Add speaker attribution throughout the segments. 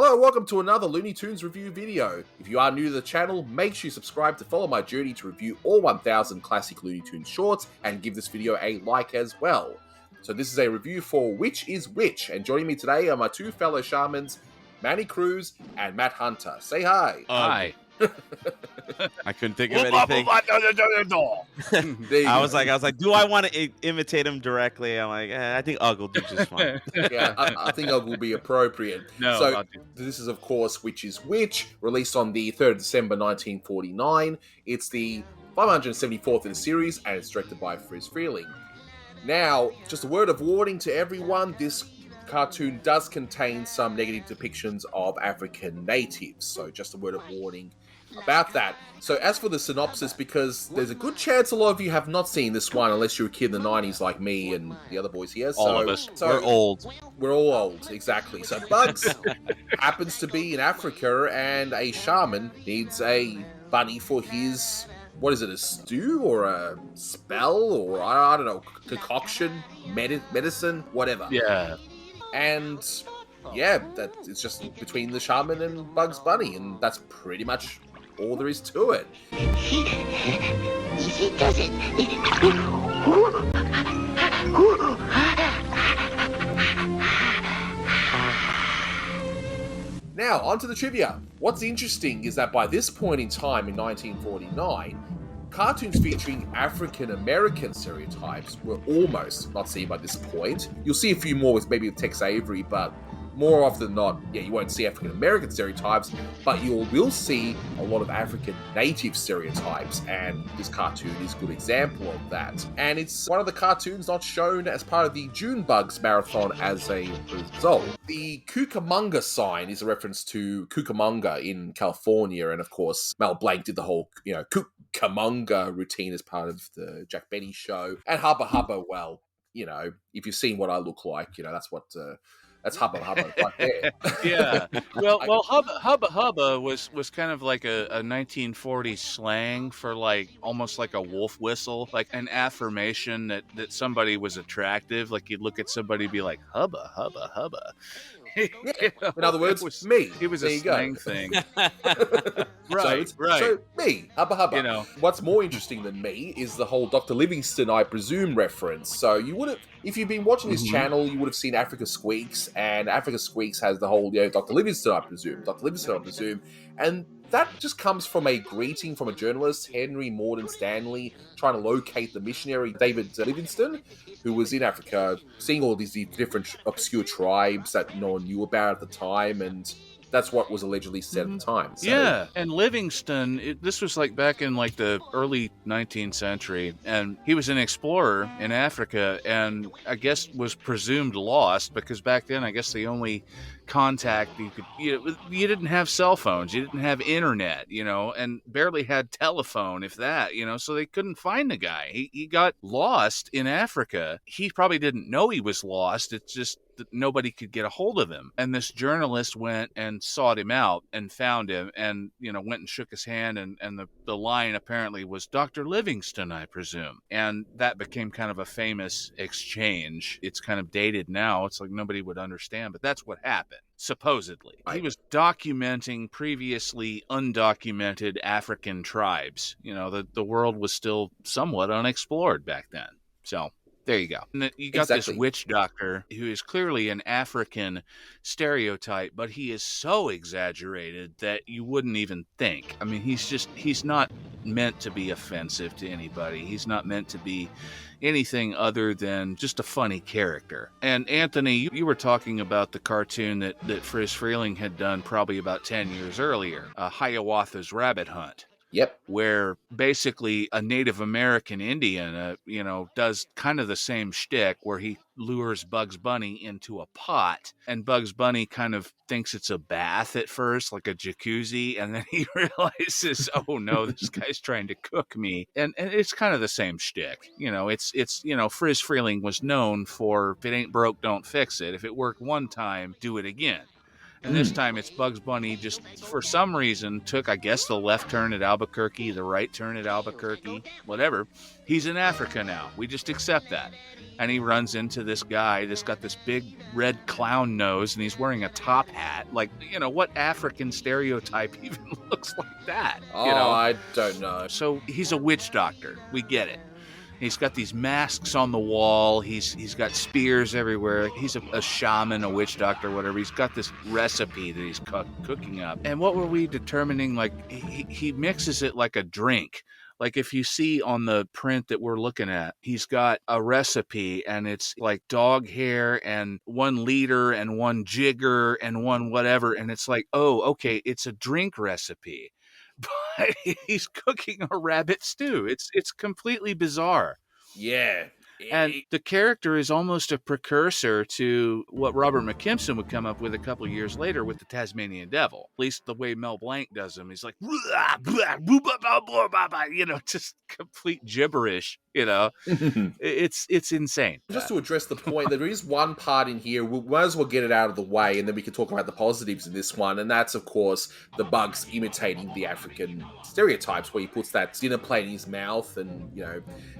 Speaker 1: Hello, welcome to another Looney Tunes review video. If you are new to the channel, make sure you subscribe to follow my journey to review all 1000 classic Looney Tunes shorts and give this video a like as well. So this is a review for Which is Which, and joining me today are my two fellow shamans, Manny Cruz and Matt Hunter. Say hi.
Speaker 2: Hi. I couldn't think of anything. I was like, do I want to imitate him directly? I'm like, I think Ugg will do just fine.
Speaker 1: Yeah, I think Ugg will be appropriate.
Speaker 3: No,
Speaker 1: so this is, of course, Which is Which, released on the 3rd of December 1949. It's the 574th in the series, and it's directed by Friz Freleng. Now, just a word of warning to everyone, this cartoon does contain some negative depictions of African natives, so just a word of warning about that. So as for the synopsis, because there's a good chance a lot of you have not seen this one unless you're a kid in the 90s like me and the other boys here.
Speaker 2: All of us. We're old.
Speaker 1: We're all old, exactly. So Bugs happens to be in Africa, and a shaman needs a bunny for his, what is it, a stew or a spell or, I don't know, concoction, medicine, whatever.
Speaker 3: Yeah.
Speaker 1: And yeah, that it's just between the shaman and Bugs Bunny, and that's pretty much all there is to it.
Speaker 4: If he doesn't...
Speaker 1: Now, on to the trivia. What's interesting is that by this point in time in 1949, cartoons featuring African-American stereotypes were almost not seen by this point. You'll see a few more with maybe Tex Avery, but more often than not, yeah, you won't see African-American stereotypes, but you will see a lot of African-native stereotypes, and this cartoon is a good example of that. And it's one of the cartoons not shown as part of the June Bugs marathon as a result. The Cucamonga sign is a reference to Cucamonga in California, and of course, Mel Blanc did the whole, Cucamonga routine as part of the Jack Benny show. And Hubba Hubba, well, if you've seen what I look like, that's what... That's Hubba Hubba right there.
Speaker 3: Yeah. Well, Hubba Hubba was kind of like a 1940s slang for almost like a wolf whistle, like an affirmation that somebody was attractive. Like you'd look at somebody and be like, Hubba Hubba Hubba.
Speaker 1: Yeah. In other words, me.
Speaker 3: It was a slang thing.
Speaker 1: Right. So me, Hubba Hubba. What's more interesting than me is the whole Dr. Livingston, I presume, reference. So you would have, if you've been watching this channel, you would have seen Africa Squeaks, and Africa Squeaks has the whole, Dr. Livingston, I presume. Dr. Livingston, I presume. And that just comes from a greeting from a journalist, Henry Morden Stanley, trying to locate the missionary David Livingstone, who was in Africa, seeing all these different obscure tribes that no one knew about at the time, and that's what was allegedly said at the time. So.
Speaker 3: Yeah, and Livingstone, this was back in the early 19th century, and he was an explorer in Africa, and I guess was presumed lost, because back then I guess the only contact you didn't have cell phones, you didn't have internet, and barely had telephone, if that, so they couldn't find the guy. He got lost in Africa. He probably didn't know he was lost. It's just that nobody could get a hold of him. And this journalist went and sought him out and found him, and went and shook his hand, and the line apparently was, Dr. Livingstone, I presume. And that became kind of a famous exchange. It's kind of dated now. It's like nobody would understand, but that's what happened. Supposedly. He was documenting previously undocumented African tribes. The world was still somewhat unexplored back then. So there you go. And you got this witch doctor who is clearly an African stereotype, but he is so exaggerated that you wouldn't even think. I mean, he's not meant to be offensive to anybody. He's not meant to be anything other than just a funny character. And Anthony, you were talking about the cartoon that Friz Freleng had done probably about 10 years earlier, Hiawatha's Rabbit Hunt.
Speaker 1: Yep.
Speaker 3: Where basically a Native American Indian, does kind of the same shtick where he lures Bugs Bunny into a pot, and Bugs Bunny kind of thinks it's a bath at first, like a jacuzzi, and then he realizes, oh no, this guy's trying to cook me. And it's kind of the same shtick. It's Friz Freleng was known for, if it ain't broke, don't fix it. If it worked one time, do it again. And this time it's Bugs Bunny just for some reason took, I guess, the left turn at Albuquerque, the right turn at Albuquerque, whatever. He's in Africa now. We just accept that. And he runs into this guy that's got this big red clown nose and he's wearing a top hat. Like, what African stereotype even looks like that?
Speaker 1: I don't know.
Speaker 3: So he's a witch doctor. We get it. He's got these masks on the wall. He's got spears everywhere. He's a shaman, a witch doctor, whatever. He's got this recipe that he's cooking up. And what were we determining? Like, he mixes it like a drink. Like if you see on the print that we're looking at, he's got a recipe and it's like dog hair and 1 liter and 1 jigger and 1 whatever. And it's like, oh, okay, it's a drink recipe. But he's cooking a rabbit stew. It's completely bizarre.
Speaker 1: Yeah.
Speaker 3: And the character is almost a precursor to what Robert McKimson would come up with a couple of years later with the Tasmanian Devil. At least the way Mel Blanc does him. He's like, just complete gibberish. It's insane.
Speaker 1: Just to address the point, there is one part in here, we might as well get it out of the way, and then we can talk about the positives in this one, and that's, of course, the Bugs imitating the African stereotypes, where he puts that dinner plate in his mouth and,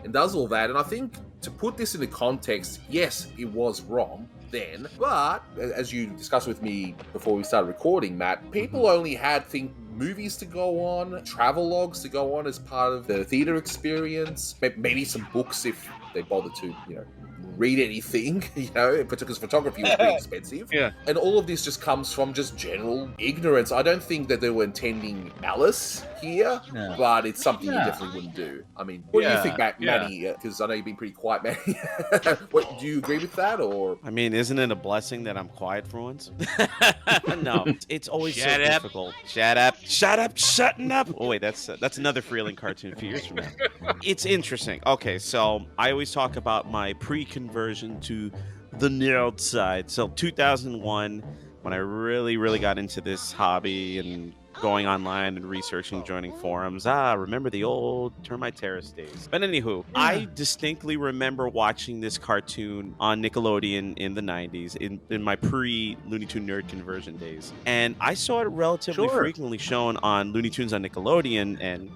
Speaker 1: and does all that. And I think, to put this into context, yes, it was wrong then, but as you discussed with me before we started recording, Matt, people only had movies to go on, travel logs to go on as part of the theater experience, maybe some books if they bothered to, read anything, because photography was pretty expensive.
Speaker 3: Yeah.
Speaker 1: And all of this just comes from just general ignorance. I don't think that they were intending malice here, but it's something you definitely wouldn't do. I mean, what do you think, Manny? Because I know you've been pretty quiet, Manny. Do you agree with that, or?
Speaker 2: I mean, isn't it a blessing that I'm quiet for once? No, it's always difficult. Shut up, shutting up. Oh wait, that's another Freleng cartoon a few years from now. It's interesting. Okay, so I always talk about my pre-conversion to the nerd side. So 2001, when I really got into this hobby and going online and researching, joining forums. Remember the old Termite Terrace days. But anywho, I distinctly remember watching this cartoon on Nickelodeon in the 90s, in my pre-Looney Tune nerd conversion days. And I saw it relatively frequently shown on Looney Tunes on Nickelodeon and,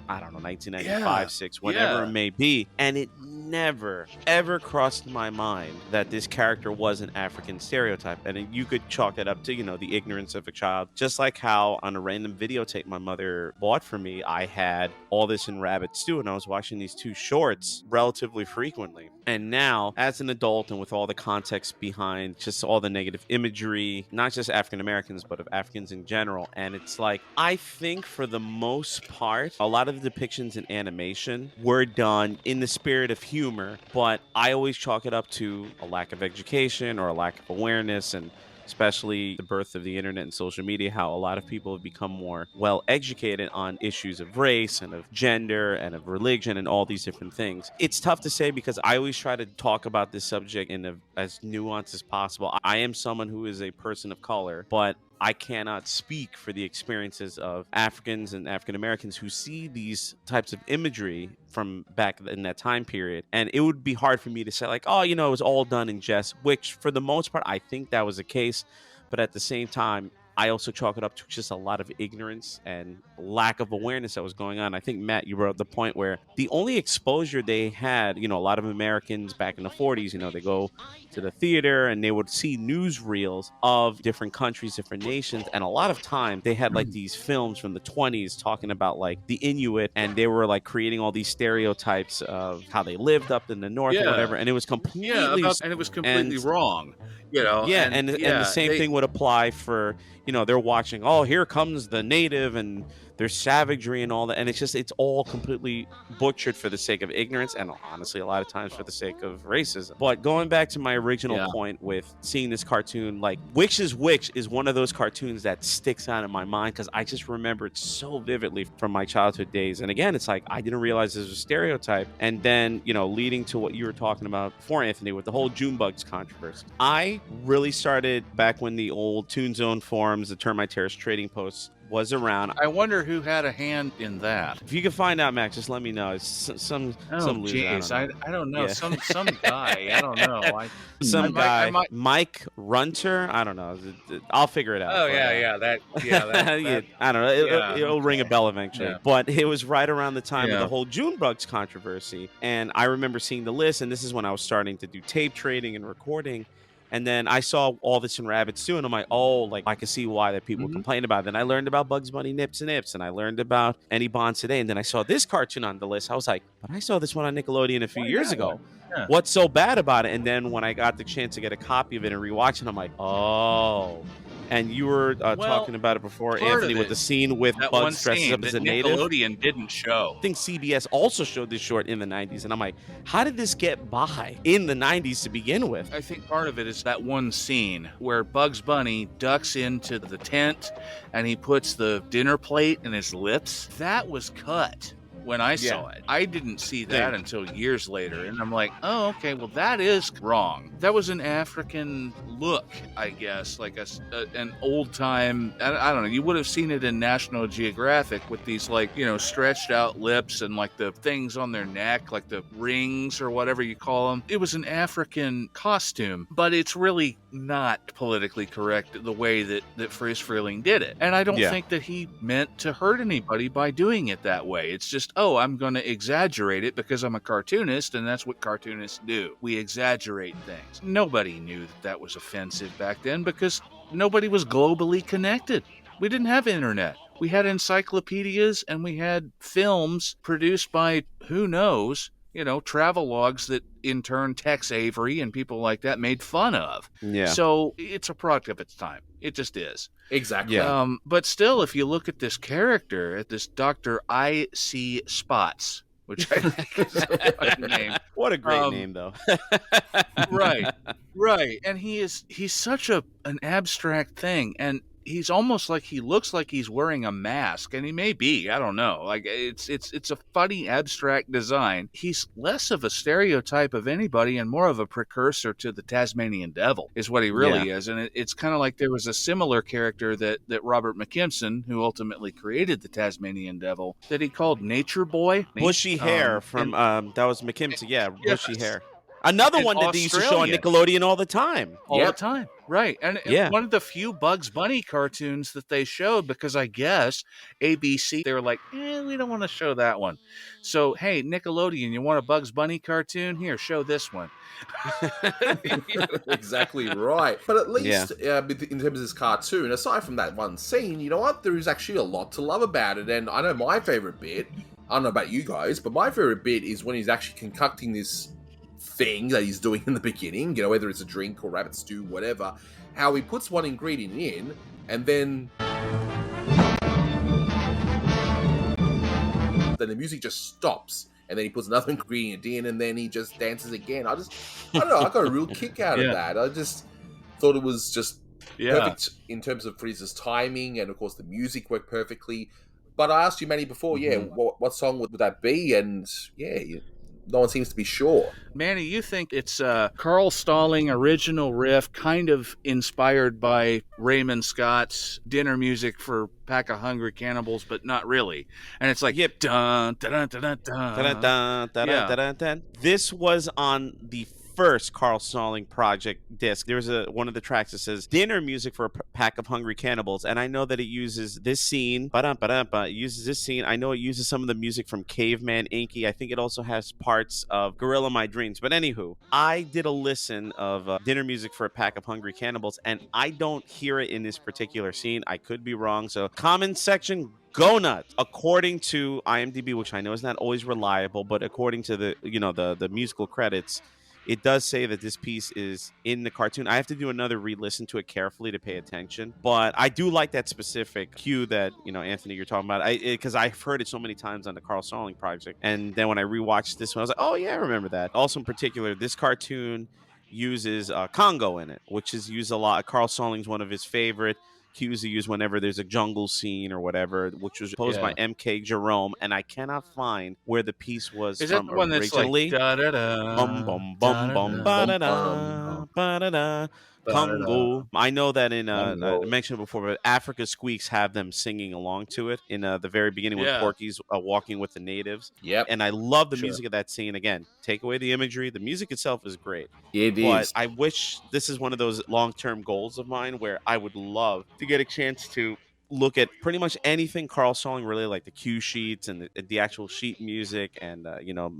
Speaker 2: I don't know, 1995, 6, whatever it may be. And it never, ever crossed my mind that this character was an African stereotype. And you could chalk that up to, the ignorance of a child. Just like how on a random videotape my mother bought for me, I had All This in Rabbit Stew, and I was watching these 2 shorts relatively frequently. And now, as an adult and with all the context behind just all the negative imagery, not just African Americans, but of Africans in general, and it's like, I think for the most part, a lot of the depictions in animation were done in the spirit of humor, but I always chalk it up to a lack of education or a lack of awareness, and especially the birth of the internet and social media, how a lot of people have become more well educated on issues of race and of gender and of religion and all these different things. It's tough to say because I always try to talk about this subject in as nuanced as possible. I am someone who is a person of color, but I cannot speak for the experiences of Africans and African Americans who see these types of imagery from back in that time period. And it would be hard for me to say, like, oh, it was all done in jest, which for the most part, I think that was the case. But at the same time, I also chalk it up to just a lot of ignorance and lack of awareness that was going on. I think, Matt, you brought up the point where the only exposure they had, a lot of Americans back in the 40s, they go to the theater and they would see newsreels of different countries, different nations. And a lot of time they had like these films from the 20s talking about like the Inuit, and they were like creating all these stereotypes of how they lived up in the north or whatever. And it was completely
Speaker 3: wrong.
Speaker 2: And the same thing would apply for, they're watching, oh, here comes the native and there's savagery and all that. And it's all completely butchered for the sake of ignorance and honestly, a lot of times for the sake of racism. But going back to my original point with seeing this cartoon, like Witch is one of those cartoons that sticks out in my mind because I just remember it so vividly from my childhood days. And again, it's like, I didn't realize this was a stereotype. And then, leading to what you were talking about before, Anthony, with the whole June Bugs controversy. I really started back when the old Toon Zone forums forums, the termite terrace trading posts was around.
Speaker 3: I wonder who had a hand in that.
Speaker 2: If you can find out, Max, just let me know. It's some loser.
Speaker 3: I don't know.
Speaker 2: Yeah.
Speaker 3: Some guy. I don't know.
Speaker 2: Some guy, Mike Runter. I don't know. I'll figure it out.
Speaker 3: Oh that.
Speaker 2: I don't know. It'll ring a bell eventually.
Speaker 3: Yeah.
Speaker 2: But it was right around the time of the whole June bugs controversy, and I remember seeing the list. And this is when I was starting to do tape trading and recording. And then I saw all this in rabbits too, and I'm like, oh, like I can see why that people complain about it. Then I learned about Bugs Bunny Nips and Ips, and I learned about Eddie Bonds today. And then I saw this cartoon on the list. I was like, but I saw this one on Nickelodeon a few years ago.
Speaker 3: Yeah.
Speaker 2: What's so bad about it? And then when I got the chance to get a copy of it and rewatch it, I'm like, oh. And you were talking about it before, Anthony, with the scene with Bugs dressed up as a native.
Speaker 3: Nickelodeon didn't show.
Speaker 2: I think CBS also showed this short in the 90s. And I'm like, how did this get by in the 90s to begin with?
Speaker 3: I think part of it is that one scene where Bugs Bunny ducks into the tent and he puts the dinner plate in his lips. That was cut when I saw it. I didn't see that until years later. And I'm like, oh, okay, well, that is wrong. That was an African look, I guess, like an old time, I don't know, you would have seen it in National Geographic with these, like, you know, stretched out lips and like the things on their neck, like the rings or whatever you call them. It was an African costume, but it's really not politically correct the way that Friz Freleng did it. And I don't think that he meant to hurt anybody by doing it that way. It's just, oh, I'm going to exaggerate it because I'm a cartoonist, and that's what cartoonists do. We exaggerate things. Nobody knew that was offensive back then because nobody was globally connected. We didn't have internet. We had encyclopedias and we had films produced by who knows, you know, travel logs that in turn Tex Avery and people like that made fun of. Yeah. So it's a product of its time. It just is.
Speaker 1: Exactly.
Speaker 2: Yeah.
Speaker 3: But still, if you look at this character, at this Dr. I.C. Spots, which I think is a funny name.
Speaker 2: What a great name, though.
Speaker 3: Right. And he's such an abstract thing, and he's almost like he looks like he's wearing a mask, and he may be. I don't know. Like it's a funny abstract design. He's less of a stereotype of anybody and more of a precursor to the Tasmanian Devil, is what he really is. And it's kind of like there was a similar character that Robert McKimson, who ultimately created the Tasmanian Devil, that he called Nature Boy.
Speaker 2: Bushy hair from that was McKimson. Yeah, bushy hair. Another one that they used to show on Nickelodeon all the time.
Speaker 3: All the time. Right. And one of the few Bugs Bunny cartoons that they showed, because I guess ABC, they were like, we don't want to show that one. So, hey, Nickelodeon, you want a Bugs Bunny cartoon? Here, show this one.
Speaker 1: Exactly right. But at least in terms of this cartoon, aside from that one scene, you know what? There is actually a lot to love about it. And I know my favorite bit, I don't know about you guys, but my favorite bit is when he's actually concocting this thing that he's doing in the beginning, you know, whether it's a drink or rabbit stew, whatever, how he puts one ingredient in and then the music just stops and then he puts another ingredient in and then he just dances again. I don't know, I got a real kick out of that. I just thought it was just perfect in terms of Friz's timing, and of course the music worked perfectly. But I asked you, Manny, before, what song would that be? And no one seems to be sure.
Speaker 3: Manny, you think it's Carl Stalling original riff, kind of inspired by Raymond Scott's dinner music for Pack of Hungry Cannibals, but not really. And it's like, dun, dun, dun, dun, dun, dun, dun, dun.
Speaker 2: This was on the first Carl Stalling project disc. There's one of the tracks that says dinner music for a pack of hungry cannibals, and I know that it uses this scene. It uses this scene. I know it uses some of the music from Caveman Inky. I think it also has parts of Gorilla My Dreams. But anywho, I did a listen of dinner music for a pack of hungry cannibals, and I don't hear it in this particular scene. I could be wrong. So comment section, go nuts. According to IMDb, which I know is not always reliable, but according to the musical credits, it does say that this piece is in the cartoon. I have to do another re-listen to it carefully to pay attention. But I do like that specific cue that, Anthony, you're talking about. Because I've heard it so many times on the Carl Stalling project. And then when I rewatched this one, I was like, oh, yeah, I remember that. Also, in particular, this cartoon uses Congo in it, which is used a lot. Carl Stalling's one of his favorite cues to use whenever there's a jungle scene or whatever, which was posed by M.K. Jerome, and I cannot find where the piece was
Speaker 3: is
Speaker 2: from
Speaker 3: that the one
Speaker 2: originally.
Speaker 3: That's like, da-da-da,
Speaker 2: bum bum bum bum ba-da-da. ba-da-da, Congo. I know that in I mentioned it before, but Africa Squeaks have them singing along to it in the very beginning when Porky's walking with the natives.
Speaker 1: Yep.
Speaker 2: And I love the music of that scene. Again, take away the imagery. The music itself is great.
Speaker 1: It
Speaker 2: But
Speaker 1: is.
Speaker 2: I wish this is one of those long-term goals of mine where I would love to get a chance to look at pretty much anything Carl Stalling related, like the cue sheets and the actual sheet music, and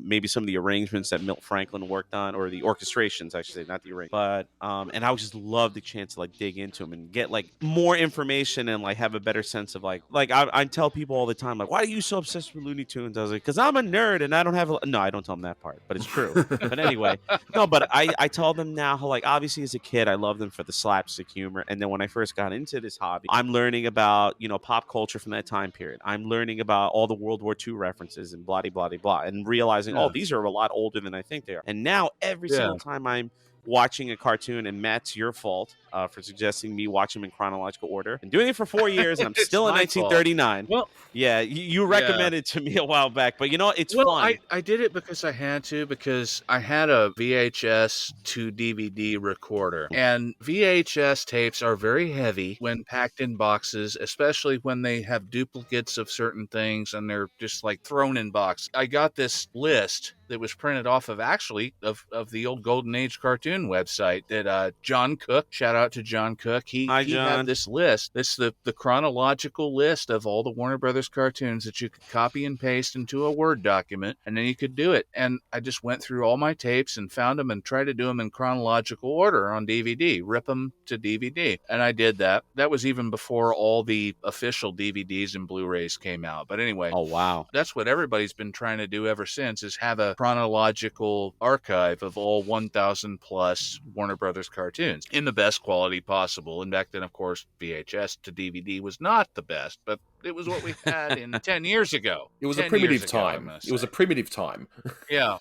Speaker 2: maybe some of the arrangements that Milt Franklin worked on, or the orchestrations, I should say, not the arrangement. But and I would just love the chance to like dig into them and get like more information and like have a better sense of like I tell people all the time, like, why are you so obsessed with Looney Tunes? I was like, because I'm a nerd and I don't have no, I don't tell them that part, but it's true. But anyway, no, but I tell them now how, like, obviously as a kid I loved them for the slapstick humor, and then when I first got into this hobby, I'm learning about pop culture from that time period. I'm learning about all the World War II references and blah blah blah blah, and realizing these are a lot older than I think they are. And now every single time I'm watching a cartoon, and Matt's your fault for suggesting me watch them in chronological order, and doing it for 4 years, and I'm still in 1939.
Speaker 3: Well,
Speaker 2: yeah, you recommended it to me a while back, but it's fun.
Speaker 3: I did it because I had to, because I had a VHS to DVD recorder, and VHS tapes are very heavy when packed in boxes, especially when they have duplicates of certain things and they're just like thrown in box. I got this list that was printed off of of the old Golden Age cartoon website that John Cook, shout out to John Cook. He had this list. It's the chronological list of all the Warner Brothers cartoons that you could copy and paste into a Word document, and then you could do it. And I just went through all my tapes and found them and tried to do them in chronological order on DVD, rip them to DVD. And I did that. That was even before all the official DVDs and Blu-rays came out. But anyway.
Speaker 2: Oh, wow.
Speaker 3: That's what everybody's been trying to do ever since, is have a chronological archive of all 1,000 plus Warner Brothers cartoons in the best quality possible. And back then, of course, VHS to DVD was not the best, but it was what we had in 10 years ago.
Speaker 1: It was a primitive time. It was a primitive time.
Speaker 3: Yeah.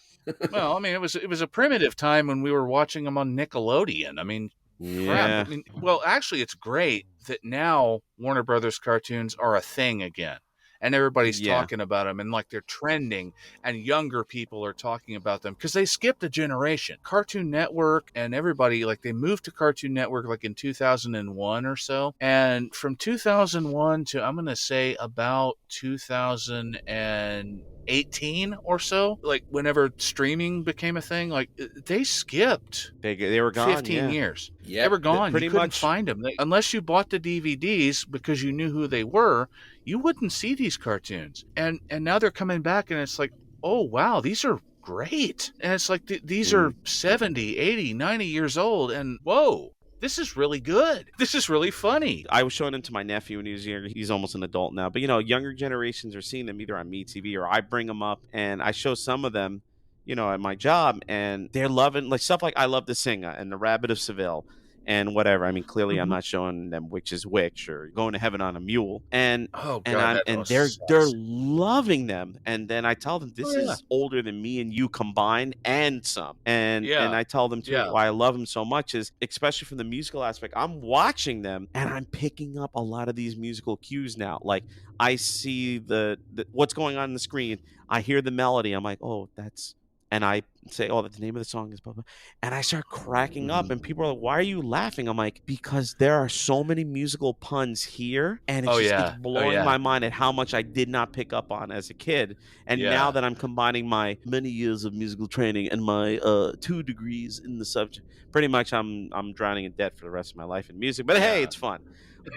Speaker 3: Well, I mean, it was a primitive time when we were watching them on Nickelodeon. I mean, crap. I mean, well, actually, it's great that now Warner Brothers cartoons are a thing again. And everybody's talking about them, and like they're trending, and younger people are talking about them because they skipped a generation. Cartoon Network and everybody, like, they moved to Cartoon Network like in 2001 or so. And from 2001 to, I'm going to say, about 2018 or so, like whenever streaming became a thing, like they skipped.
Speaker 2: They were gone.
Speaker 3: 15 years.
Speaker 1: Yeah,
Speaker 3: they were gone.
Speaker 2: Pretty
Speaker 3: You couldn't
Speaker 2: much
Speaker 3: find them unless you bought the DVDs because you knew who they were. You wouldn't see these cartoons, and now they're coming back, and it's like, oh wow, these are great. And it's like these are 70, 80, 90 years old, and whoa, this is really good. This is really funny.
Speaker 2: I was showing them to my nephew when he was younger. He's almost an adult now, but younger generations are seeing them either on MeTV or I bring them up, and I show some of them at my job, and they're loving like stuff like I Love to Sing and The Rabbit of Seville and whatever. I mean, clearly I'm not showing them which is which or Going to Heaven on a Mule. And they're loving them. And then I tell them this is older than me and you combined and some. And I tell them too why I love them so much is, especially from the musical aspect, I'm watching them and I'm picking up a lot of these musical cues now. Like I see the what's going on the screen. I hear the melody. I'm like, oh, that's. And I say, oh, the name of the song is blah, blah. And I start cracking up. And people are like, why are you laughing? I'm like, because there are so many musical puns here. And it's blowing my mind at how much I did not pick up on as a kid. And now that I'm combining my many years of musical training and my 2 degrees in the subject, pretty much I'm drowning in debt for the rest of my life in music. But hey, it's fun.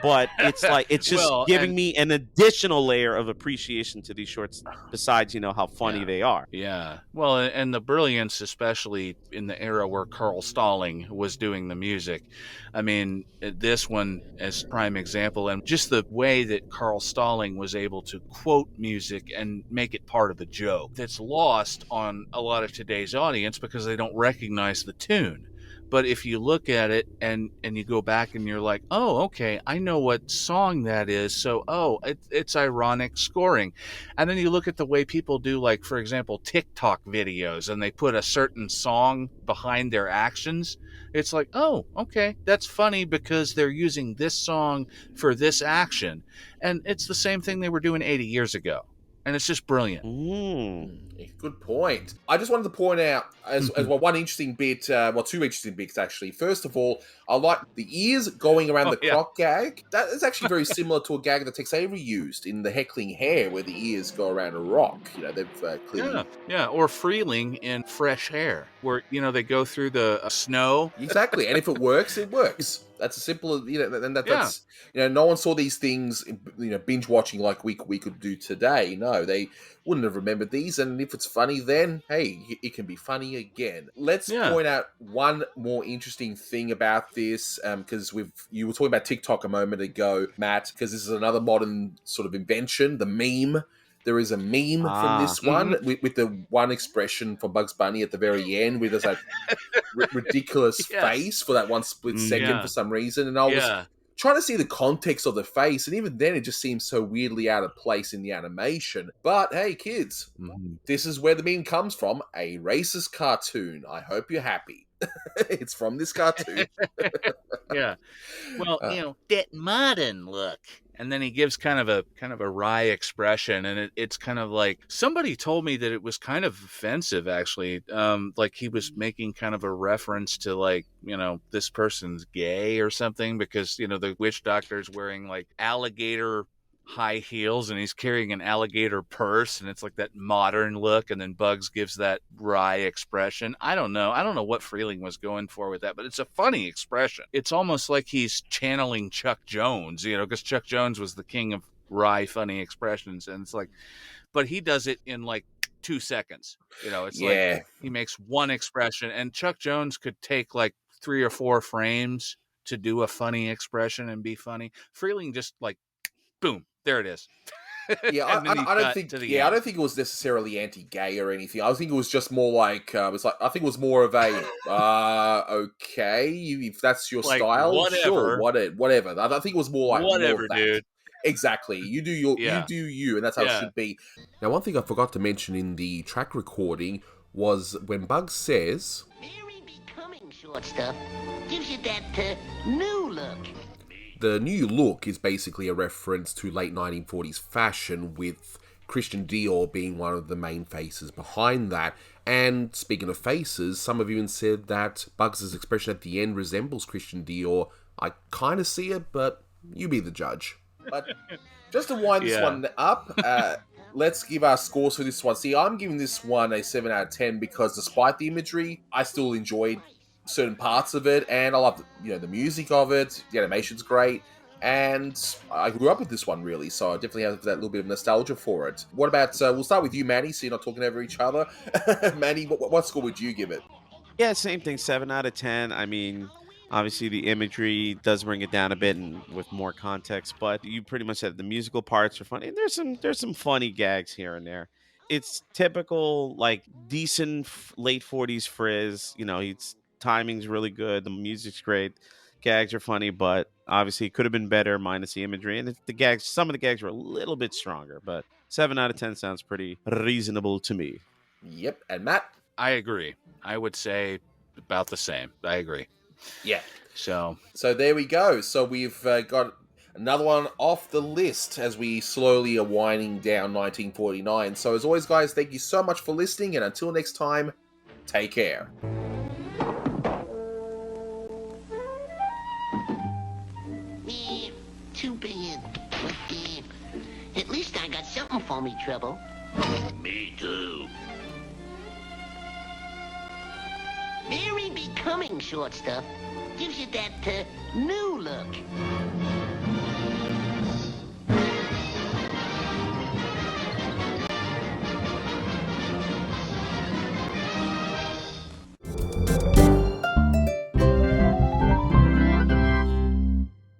Speaker 2: But it's like it's just giving me an additional layer of appreciation to these shorts besides how funny they are.
Speaker 3: Well, and the brilliance, especially in the era where Carl Stalling was doing the music. I mean, this one as prime example, and just the way that Carl Stalling was able to quote music and make it part of the joke that's lost on a lot of today's audience because they don't recognize the tune. But if you look at it and you go back and you're like, oh, okay, I know what song that is. So, it's ironic scoring. And then you look at the way people do, like, for example, TikTok videos, and they put a certain song behind their actions. It's like, oh, okay, that's funny because they're using this song for this action. And it's the same thing they were doing 80 years ago. and it's just brilliant.
Speaker 1: Good point. I just wanted to point out as well one interesting bit, two interesting bits actually. First of all, I like the ears going around the clock gag. That is actually very similar to a gag that Tex Avery used in The Heckling Hair, where the ears go around a rock. They've clearly...
Speaker 3: Yeah, or Freleng in Fresh Hair, where, they go through the snow.
Speaker 1: Exactly, and if it works, it works. That's as simple as, and that's, no one saw these things, binge watching like we could do today. No, they wouldn't have remembered these, and if it's funny then, hey, it can be funny again. Let's point out one more interesting thing about this, because you were talking about TikTok a moment ago, Matt, because this is another modern sort of invention, the meme. There is a meme from this one with the one expression from Bugs Bunny at the very end where there's that ridiculous face for that one split second for some reason. And I was trying to see the context of the face, and even then it just seems so weirdly out of place in the animation. But hey, kids, this is where the meme comes from, a racist cartoon. I hope you're happy. It's from this cartoon.
Speaker 3: Well, that modern look. And then he gives kind of a wry expression, and it's kind of like, somebody told me that it was kind of offensive, actually. Like he was making kind of a reference to, like, this person's gay or something, because, the witch doctor's wearing like alligator high heels and he's carrying an alligator purse, and it's like that modern look, and then Bugs gives that wry expression. I don't know what Freleng was going for with that, but it's a funny expression. It's almost like he's channeling Chuck Jones, because Chuck Jones was the king of wry funny expressions, and it's like, but he does it in like 2 seconds. It's like he makes one expression, and Chuck Jones could take like 3 or 4 frames to do a funny expression and be funny. Freleng just like, boom, there it is.
Speaker 1: I don't think it was necessarily anti-gay or anything. I think it was just more like I think it was more of a okay, if that's your like, style, whatever. Sure, whatever. I think it was more like
Speaker 3: whatever,
Speaker 1: more
Speaker 3: dude.
Speaker 1: Exactly. You do you do you, and that's how it should be. Now, one thing I forgot to mention in the track recording was when Bugs says,
Speaker 4: "Very becoming short stuff gives you that new look."
Speaker 1: The new look is basically a reference to late 1940s fashion, with Christian Dior being one of the main faces behind that. And speaking of faces, some have even said that Bugs' expression at the end resembles Christian Dior. I kind of see it, but you be the judge. But just to wind this one up, let's give our scores for this one. See, I'm giving this one a 7 out of 10 because despite the imagery, I still enjoyed certain parts of it, and I love the music of it. The animation's great, and I grew up with this one really, so I definitely have that little bit of nostalgia for it. What about we'll start with you, Manny, so you're not talking over each other. Manny, what score would you give it?
Speaker 2: Yeah, same thing, 7 out of 10. I mean, obviously the imagery does bring it down a bit and with more context, but you pretty much said the musical parts are funny, and there's some funny gags here and there. It's typical, like, decent late 40s Friz. Timing's really good, the music's great, gags are funny, but obviously it could have been better minus the imagery, and some of the gags were a little bit stronger, but 7 out of 10 sounds pretty reasonable to me.
Speaker 1: Yep. And Matt?
Speaker 3: I agree. I would say about the same. I agree.
Speaker 1: Yeah.
Speaker 3: So
Speaker 1: there we go. So we've got another one off the list as we slowly are winding down 1949. So as always, guys, thank you so much for listening, and until next time, take care.
Speaker 4: Too bad. But at least I got something for me, Trouble.
Speaker 5: Me too.
Speaker 4: Very becoming short stuff gives you that new look.